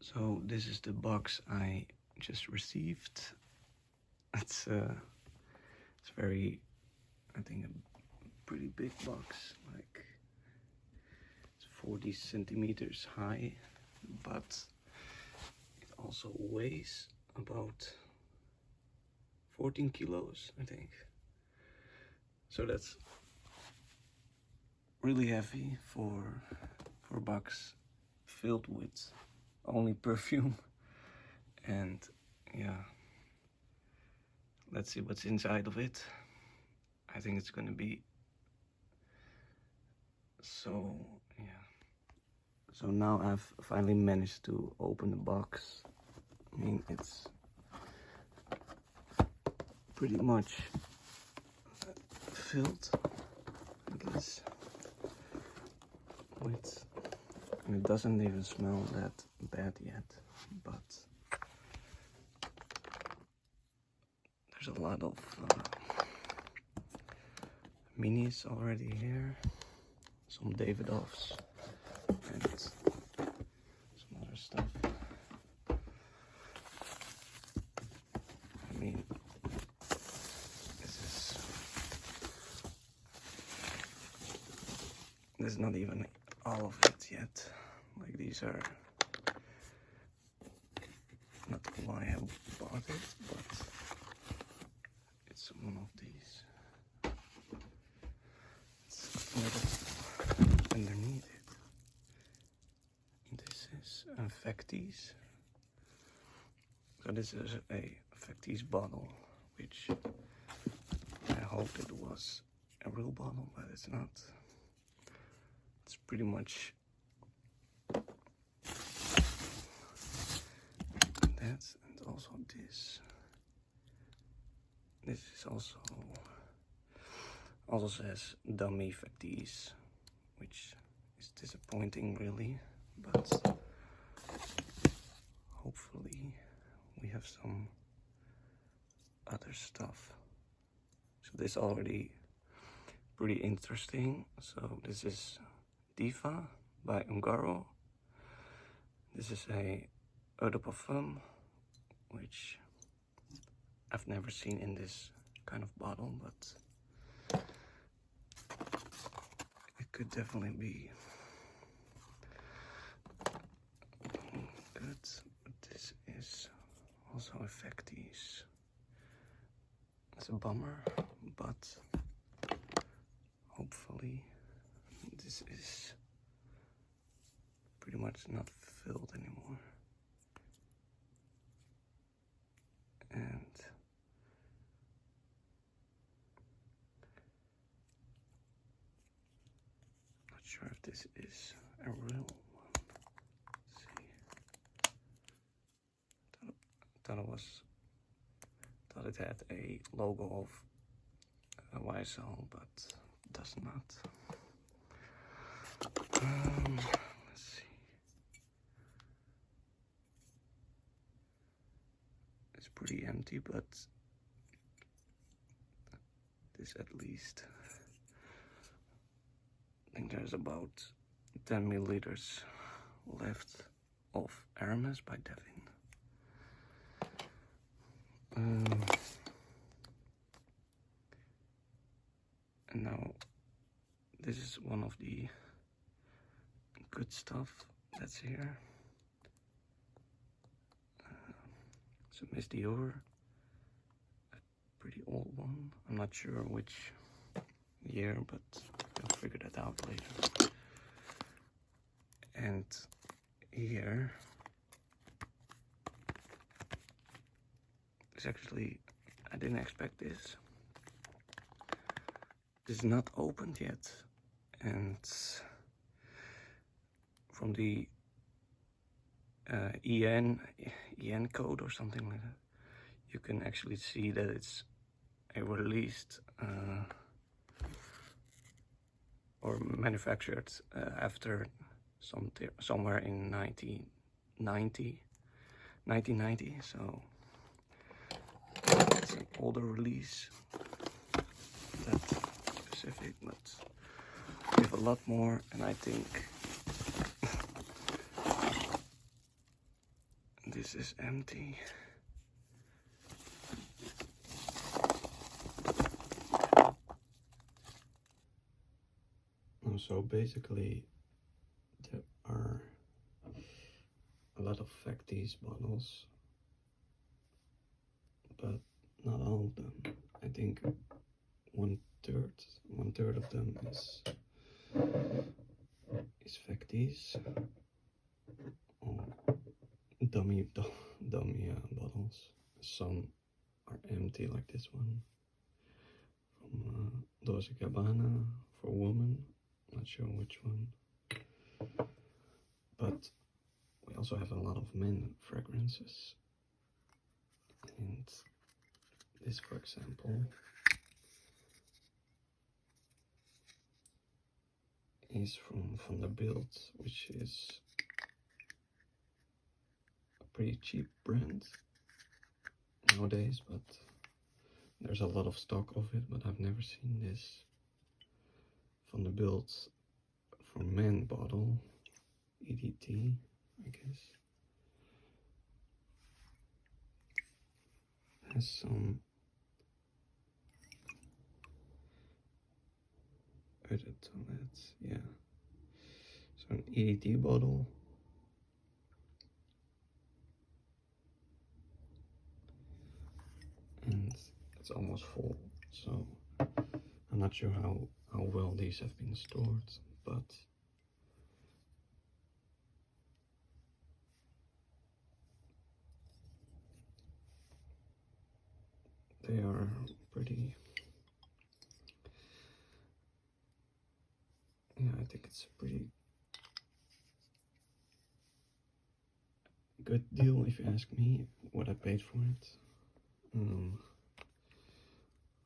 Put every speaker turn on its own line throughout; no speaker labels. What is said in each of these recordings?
So this is the box I just received. It's very, I think, a pretty big box. Like it's 40 centimeters high, but it also weighs about 14 kilos, I think. So that's really heavy for a box filled with only perfume. And yeah, let's see what's inside of it. I think it's gonna be so, yeah. So now I've finally managed to open the box. I mean, it's pretty much filled, I guess, with, and it doesn't even smell that bad yet, but there's a lot of minis already here, some Davidoffs and some other stuff. I mean, this is not even all of it yet. Like, these are not why I bought it, but it's one of these. It's a little underneath it. This is a Factice. So this is a Factice bottle, which I hoped it was a real bottle, but it's not. It's pretty much that, and also this. This is also says dummy Factice, which is disappointing really, but hopefully we have some other stuff. So this already pretty interesting. So this is Diva by Ungaro. This is a eau de parfum, which I've never seen in this kind of bottle, but it could definitely be good. But this is also a Factice. It's a bummer, but hopefully this is pretty much not filled anymore. And not sure if this is a real one. Let's see. Thought it had a logo of YSL, but it does not. Let's see. It's pretty empty, but this at least, I think there's about 10 milliliters left of Hermes by Devin. And now this is one of the good stuff that's here. It's a Miss Dior, a pretty old one. I'm not sure which year, but I'll figure that out later. And here is actually, I didn't expect this. This is not opened yet, and from the EN code or something like that, you can actually see that it's a released or manufactured after somewhere in 1990. So it's an older release, that specific, but we have a lot more, and I think This is empty. So basically there are a lot of Factice bottles, but not all of them. I think one third of them is Factice. Dummy bottles. Some are empty, like this one from Dolce Gabbana for women. Not sure which one, but we also have a lot of men fragrances. And this, for example, is from VanderBilt, which is a pretty cheap brand nowadays, but there's a lot of stock of it. But I've never seen this VanderBilt for men bottle, EDT, I guess. Has some edit toilets, yeah. So an EDT bottle. And it's almost full, so I'm not sure how well these have been stored, but they are pretty, yeah, I think it's a pretty good deal if you ask me, what I paid for it.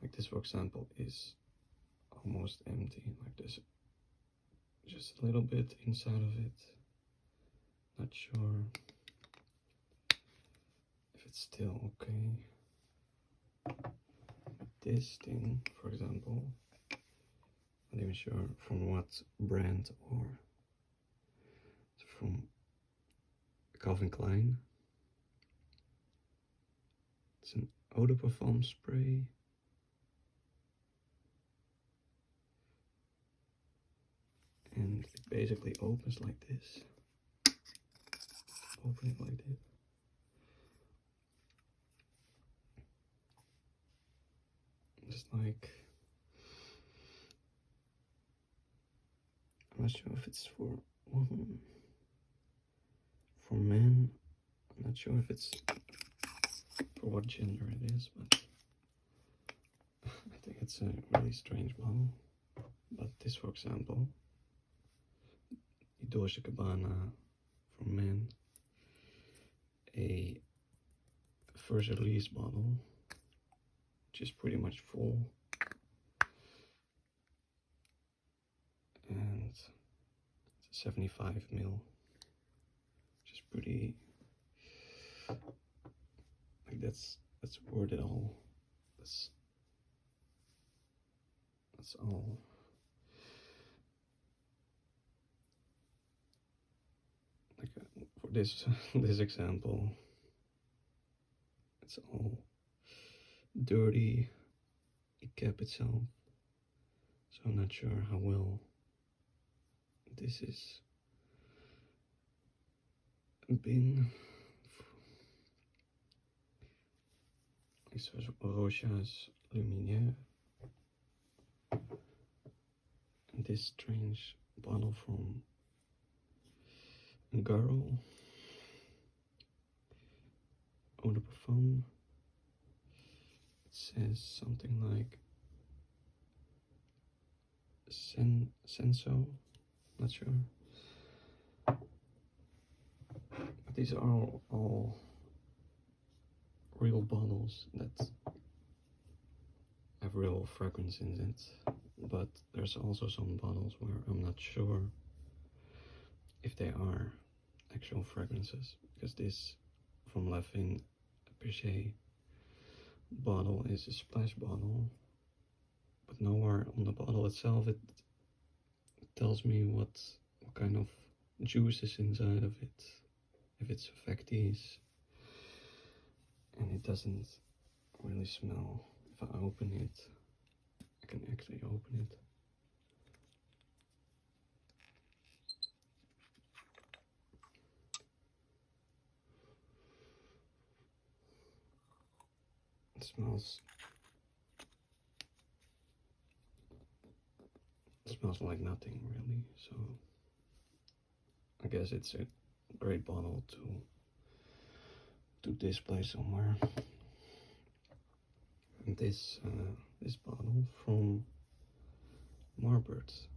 Like this, for example, is almost empty. Like this, just a little bit inside of it. Not sure if it's still okay. This thing, for example, not even sure from what brand, or it's from Klein. It's an eau de parfum spray. And it basically opens like this. Open it like this. Just like, I'm not sure if it's for women, for men. I'm not sure if it's for what gender it is, but I think it's a really strange bottle. But this, for example, the Dolce Gabbana for men, a first release bottle, which is pretty much full, and it's a 75 ml, which is pretty, like that's worth it all. That's all. Like for this this example, it's all dirty. It kept itself, so I'm not sure how well this is been. This was Rochas Luminaire. And this strange bottle from Ungaro, eau de parfum. It says something like Senso, not sure. But these are all real bottles that have real fragrance in it. But there's also some bottles where I'm not sure if they are actual fragrances, because this from Lanvin Perfume bottle is a splash bottle, but nowhere on the bottle itself it tells me what kind of juice is inside of it, if it's Factice and it doesn't really smell. If I open it, I can actually open it. It smells like nothing really, so I guess it's a great bottle to display somewhere. And this bottle from Marbert,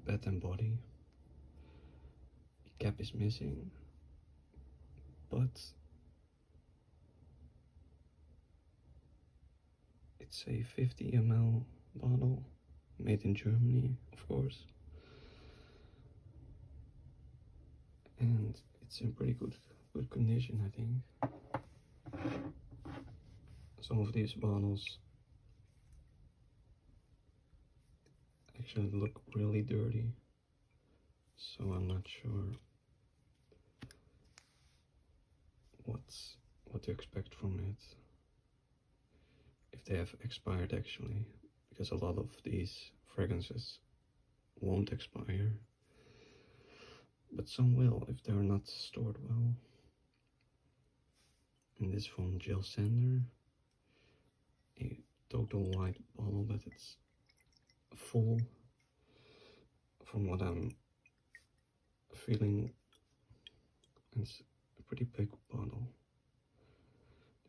Bath and Body. The cap is missing, but it's a 50 ml bottle, made in Germany, of course. And it's in pretty good condition, I think. Some of these bottles actually look really dirty, so I'm not sure what to expect from it. If they have expired actually, because a lot of these fragrances won't expire, but some will if they're not stored well. And this from Jill Sander, a total white bottle, but it's full from what I'm feeling. It's a pretty big bottle.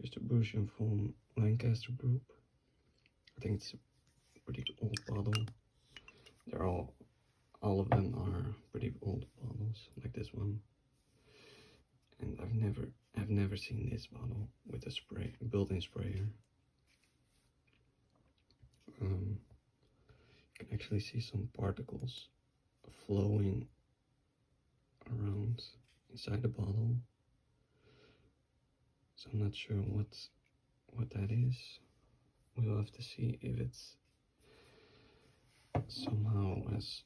Distribution from Lancaster Group. I think it's a pretty old bottle. They're all of them are pretty old bottles, like this one. And I've never seen this bottle with a built-in sprayer. You can actually see some particles flowing around inside the bottle. So I'm not sure what that is. We'll have to see if it's somehow has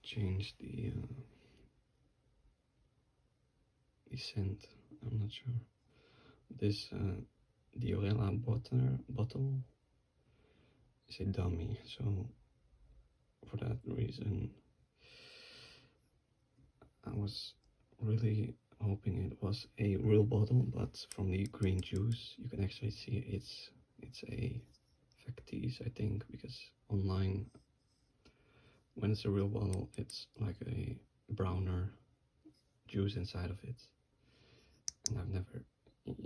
changed the scent. I'm not sure. This Diorella bottle is a dummy, so for that reason I was really hoping it was a real bottle, but from the green juice you can actually see it's a Factice, I think, because online when it's a real bottle it's like a browner juice inside of it, and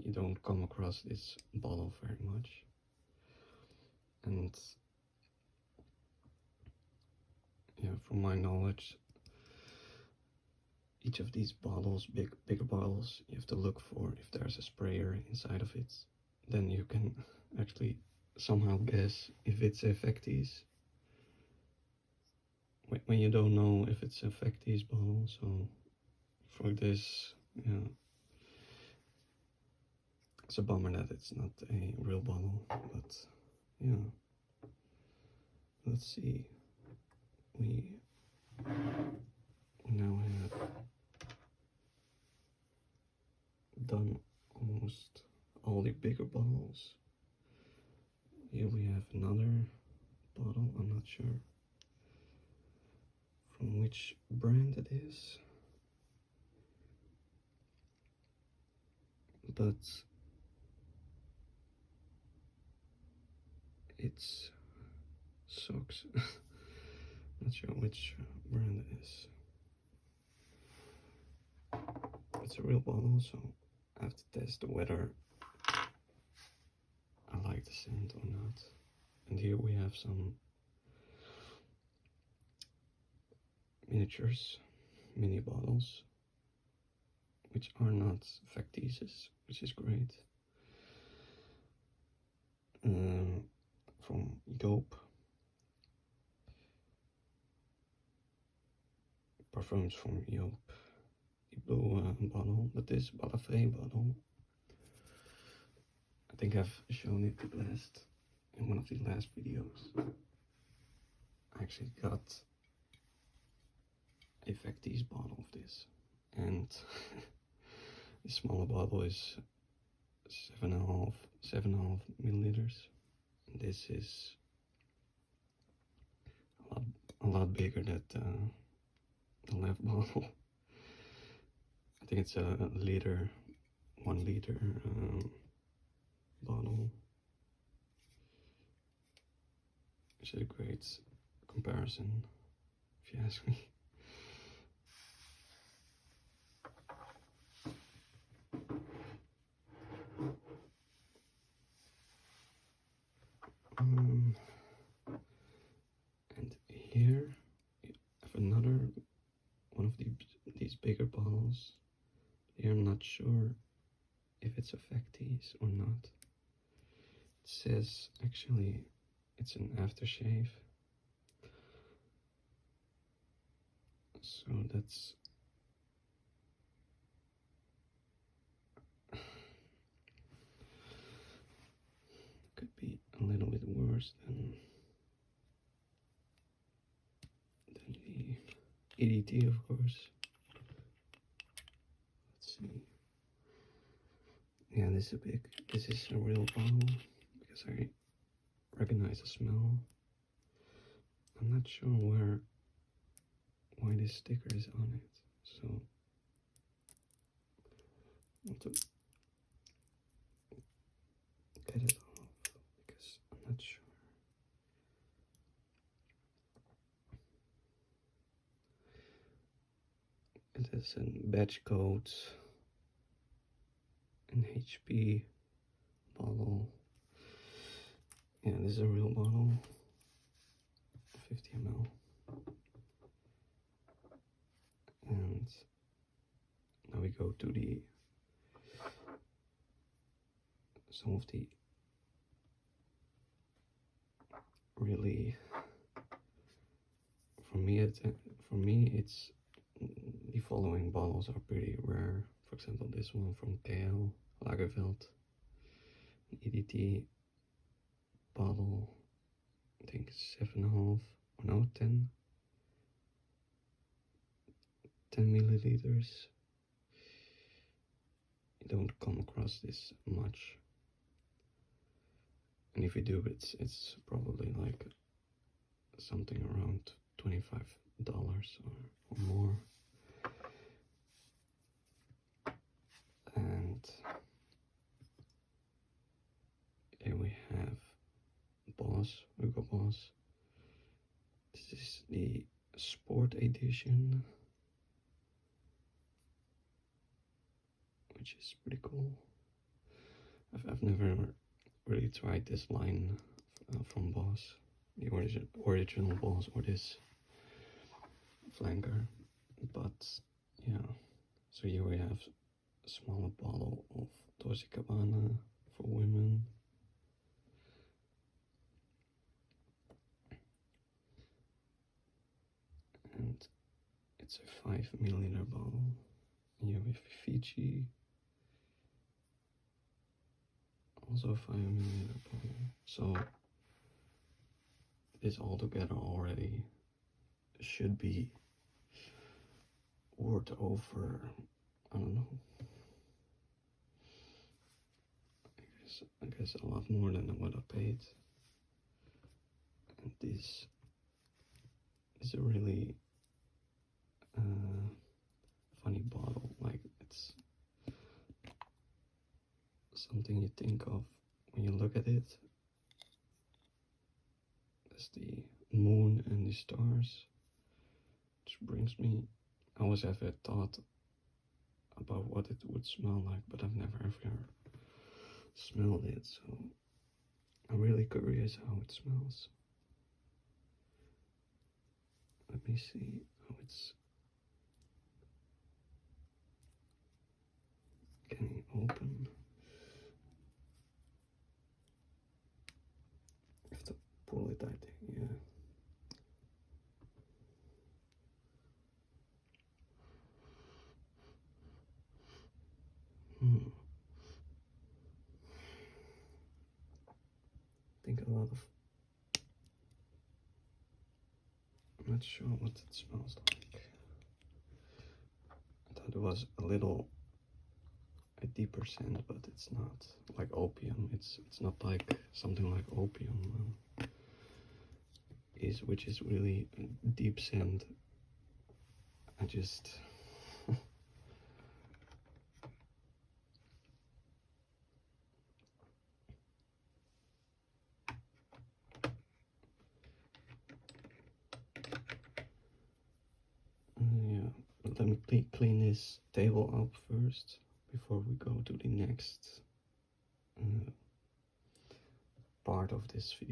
you don't come across this bottle very much. And yeah, from my knowledge, each of these bottles, bigger bottles, you have to look for if there's a sprayer inside of it. Then you can actually somehow guess if it's a Factice when you don't know if it's a Factice bottle. So for this, yeah, it's a bummer that it's not a real bottle, but yeah, let's see. We now have done almost all the bigger bottles. Here we have another bottle, I'm not sure from which brand it is, but it's socks. Not sure which brand it is. It's a real bottle, so I have to test whether I like the scent or not. And here we have some mini bottles, which are not Factices, which is great. From Joop. Perfumes from Joop. The blue bottle, but this Balafré bottle, I think I've shown it in one of the last videos. I actually got a Factice bottle of this, and the smaller bottle is 7.5 milliliters. And this is a lot bigger than the left bottle. I think it's a liter, 1 liter bottle. Which is a great comparison, if you ask me. And here I have another one of these bigger bottles. Here I'm not sure if it's a Factice or not. It says actually it's an aftershave. So that's could be a little bit worse than the EDT, of course. Let's see. Yeah, this is a real bottle because I recognize the smell. I'm not sure why this sticker is on it, so I want to get it off because I'm not sure. It is a batch code, an HP bottle. Yeah, this is a real bottle, 50 ml. And now we go to some of the really, for me it's the following bottles are pretty rare. For example, this one from KL, Lagerfeld, EDT bottle, I think 7.5 or no 10 milliliters. You don't come across this much, and if you do, it's probably like something around $25 or more. And here we have Hugo Boss. This is the Sport Edition, which is pretty cool. I've never really tried this line from Boss, the original Boss, or this flanker, but yeah. So here we have a smaller bottle of Dolce Gabbana for women. And it's a 5 milliliter bottle. Here we have Fiji, also a 5 milliliter bottle. So this all together already should be worth over, I don't know, I guess a lot more than what I paid. And this is a really funny bottle. Like, it's something you think of when you look at it. There's the moon and the stars, which brings me, I always have a thought about what it would smell like, but I've never ever smelled it, so I'm really curious how it smells. Let me see how it's getting open. I have to pull it, I think, yeah. I think a lot of, I'm not sure what it smells like. I thought was a deeper scent, but it's not like opium. It's not like something like opium which is really a deep scent. I just yeah, let me clean this table up first before we go to the next part of this video.